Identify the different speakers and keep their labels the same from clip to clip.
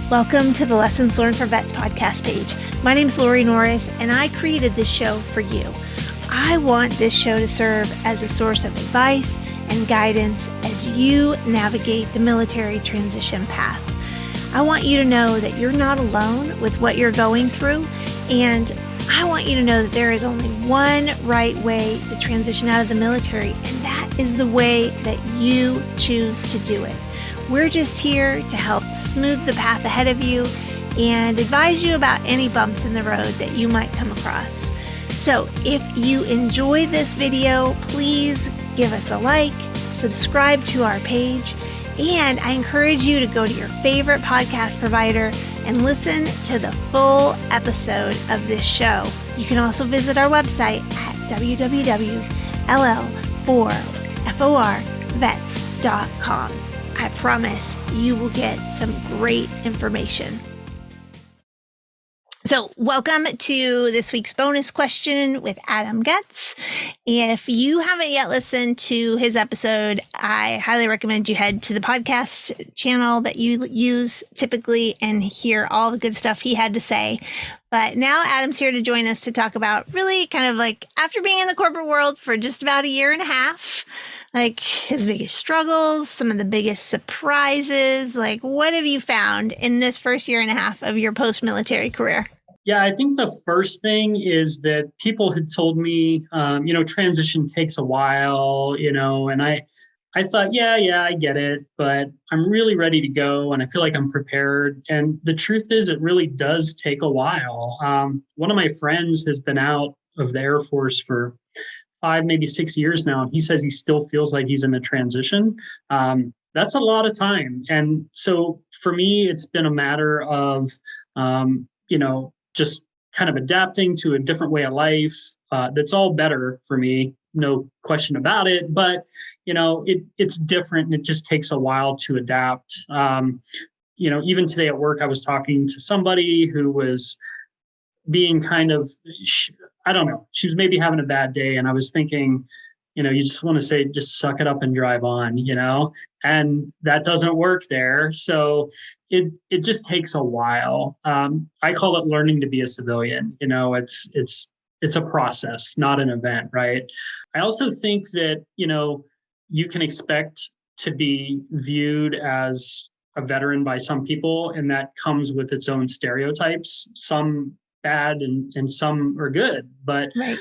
Speaker 1: Welcome to the Lessons Learned for Vets podcast page. My name is Norris, and I created this show for you. I want this show to serve as a source of advice and guidance as you navigate the military transition path. I want you to know that you're not alone with what you're going through, and I want you to know that there is only one right way to transition out of the military, and that is the way that you choose to do it. We're just here to help smooth the path ahead of you and advise you about any bumps in the road that you might come across. So if you enjoy this video, please give us a like, subscribe to our page, and I encourage you to go to your favorite podcast provider and listen to the full episode of this show. You can also visit our website at www.ll4vets.com. I promise you will get some great information. So welcome to this week's bonus question with Adam Getz. If you haven't yet listened to his episode, I highly recommend you head to the podcast channel that you use typically and hear all the good stuff he had to say. But now Adam's here to join us to talk about really kind of like after being in the corporate world for just about a year and a half, like his biggest struggles, some of the biggest surprises. Like, what have you found in this first year and a half of your post-military career?
Speaker 2: Yeah, I think the first thing is that people had told me, transition takes a while, and I thought, yeah, I get it, but I'm really ready to go and I feel like I'm prepared. And the truth is, it really does take a while. One of my friends has been out of the Air Force for 5, maybe 6 years now, and he says he still feels like he's in a transition. That's a lot of time. And so for me, it's been a matter of, just kind of adapting to a different way of life. That's all better for me, no question about it. But, it's different and it just takes a while to adapt. Even today at work, I was talking to somebody who was being kind of, I don't know, she was maybe having a bad day. And I was thinking, you just want to say, just suck it up and drive on, and that doesn't work there. So it just takes a while. I call it learning to be a civilian. It's a process, not an event, right? I also think that, you can expect to be viewed as a veteran by some people, and that comes with its own stereotypes. Some bad and some are good. But,
Speaker 1: right.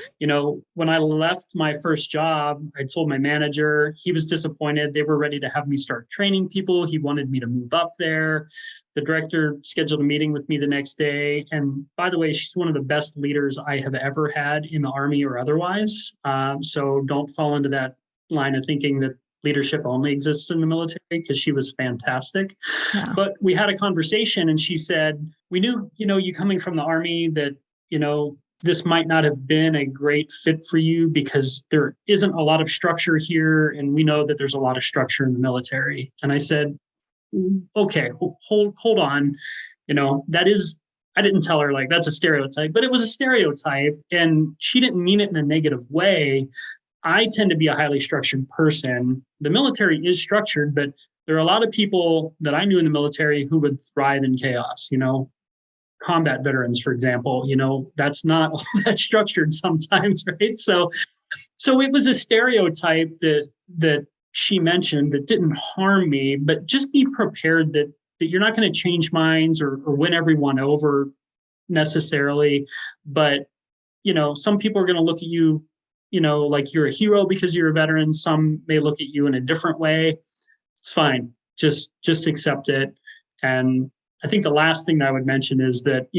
Speaker 2: When I left my first job, I told my manager, he was disappointed. They were ready to have me start training people. He wanted me to move up there. The director scheduled a meeting with me the next day. And by the way, she's one of the best leaders I have ever had in the Army or otherwise. So don't fall into that line of thinking that leadership only exists in the military, because she was fantastic. Wow. But we had a conversation and she said, we knew, you coming from the Army that, this might not have been a great fit for you because there isn't a lot of structure here. And we know that there's a lot of structure in the military. And I said, okay, hold on. That is, I didn't tell her like that's a stereotype, but it was a stereotype and she didn't mean it in a negative way. I tend to be a highly structured person. The military is structured, but there are a lot of people that I knew in the military who would thrive in chaos, combat veterans, for example, that's not all that structured sometimes, right? So it was a stereotype that she mentioned that didn't harm me, but just be prepared that you're not going to change minds or win everyone over necessarily. But, some people are going to look at you, like you're a hero because you're a veteran. Some may look at you in a different way. It's fine. Just accept it. And I think the last thing that I would mention is that,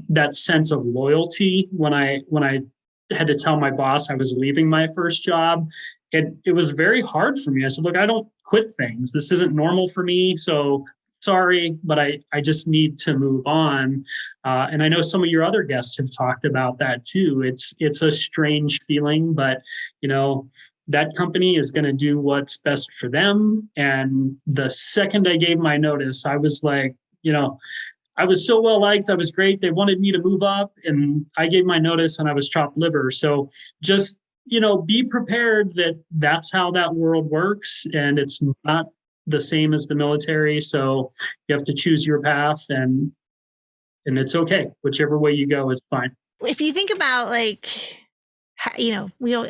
Speaker 2: that sense of loyalty when I had to tell my boss I was leaving my first job, it was very hard for me. I said, look, I don't quit things. This isn't normal for me. So sorry, but I just need to move on. And I know some of your other guests have talked about that too. It's a strange feeling, but, that company is going to do what's best for them. And the second I gave my notice, I was like, I was so well liked. I was great. They wanted me to move up and I gave my notice and I was chopped liver. So just, be prepared that that's how that world works. And it's not the same as the military. So you have to choose your path, and it's okay. Whichever way you go is fine.
Speaker 1: If you think about like,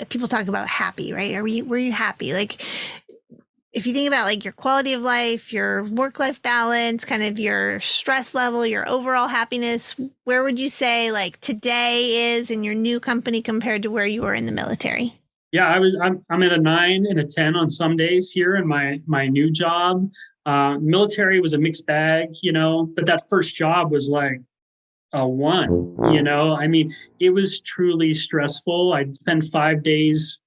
Speaker 1: people talk about happy, right? Were you happy? Like, if you think about like your quality of life, your work-life balance, kind of your stress level, your overall happiness, where would you say like today is in your new company compared to where you were in the military?
Speaker 2: Yeah, I'm at a 9 and a 10 on some days here in my new job. Military was a mixed bag, but that first job was like a 1. I mean, it was truly stressful. I'd spend 5 days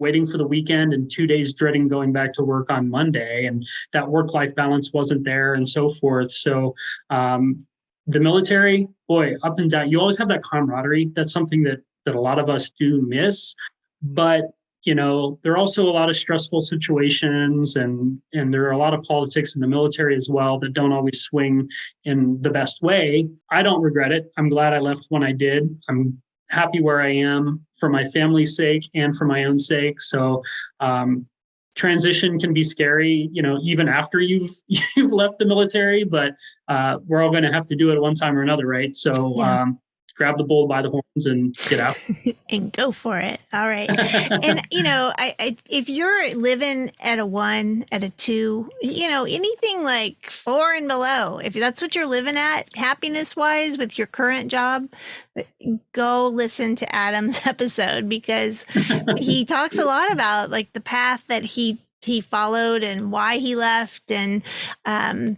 Speaker 2: waiting for the weekend and 2 days dreading going back to work on Monday, and that work-life balance wasn't there and so forth. So the military, boy, up and down, you always have that camaraderie. That's something that a lot of us do miss. But there are also a lot of stressful situations, and there are a lot of politics in the military as well that don't always swing in the best way. I don't regret it. I'm glad I left when I did. I'm happy where I am for my family's sake and for my own sake. So transition can be scary, even after you've left the military, but we're all going to have to do it at one time or another, right? So
Speaker 1: yeah.
Speaker 2: Grab the bull by the horns and get out.
Speaker 1: And go for it. All right. And, if you're living at a 1, at a 2, anything like 4 and below, if that's what you're living at happiness wise with your current job, go listen to Adam's episode, because he talks a lot about like the path that he followed and why he left. And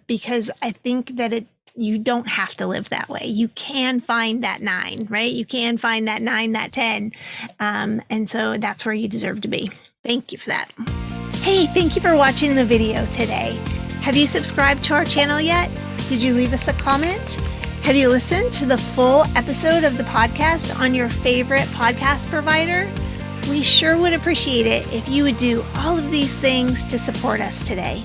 Speaker 1: because I think that you don't have to live that way. You can find that 9, right? You can find that 9, that 10. And so that's where you deserve to be. Thank you for that. Hey, thank you for watching the video today. Have you subscribed to our channel yet? Did you leave us a comment? Have you listened to the full episode of the podcast on your favorite podcast provider? We sure would appreciate it if you would do all of these things to support us today.